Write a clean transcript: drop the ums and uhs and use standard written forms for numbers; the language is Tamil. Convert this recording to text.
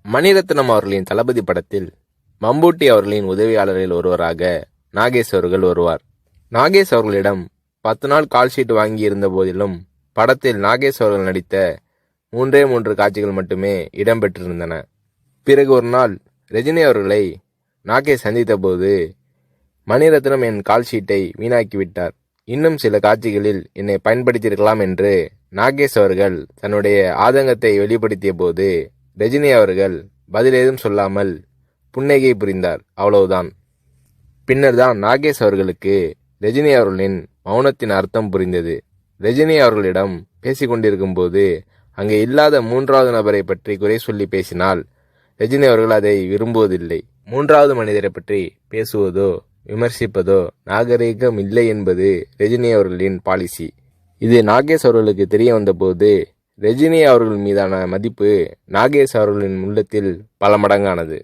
மணிரத்னம் அவர்களின் தளபதி படத்தில் மம்பூட்டி அவர்களின் உதவியாளரில் ஒருவராக நாகேஷ் அவர்கள் வருவார். நாகேஷ் அவர்களிடம் 10 நாள் கால்ஷீட் வாங்கி இருந்த போதிலும் படத்தில் நாகேஷ் அவர்கள் நடித்த 3 காட்சிகள் மட்டுமே இடம்பெற்றிருந்தன. பிறகு ஒரு நாள் ரஜினி அவர்களை நாகேஷ் சந்தித்த போது, மணிரத்னம் என் கால்ஷீட்டை வீணாக்கிவிட்டார், இன்னும் சில காட்சிகளில் என்னை பயன்படுத்தியிருக்கலாம் என்று நாகேஷ் அவர்கள் தன்னுடைய ஆதங்கத்தை வெளிப்படுத்திய போது, ரஜினி அவர்கள் பதிலேதும் சொல்லாமல் புன்னகை புரிந்தார். அவ்வளவுதான். பின்னர் தான் நாகேஷ் அவர்களுக்கு ரஜினி அவர்களின் மௌனத்தின் அர்த்தம் புரிந்தது. ரஜினி அவர்களிடம் பேசிக்கொண்டிருக்கும் போது அங்கே இல்லாத 3வது நபரை பற்றி குறை சொல்லி பேசினால் ரஜினி அவர்கள் அதை விரும்புவதில்லை. 3வது மனிதரை பற்றி பேசுவதோ விமர்சிப்பதோ நாகரீகம் இல்லை என்பது ரஜினி அவர்களின் பாலிசி. இது நாகேஷ் அவர்களுக்கு தெரிய வந்தபோது ரஜினி அவர்கள் மீதான மதிப்பு நாகேஷ் அவர்களின் உள்ளத்தில் பல மடங்கானது.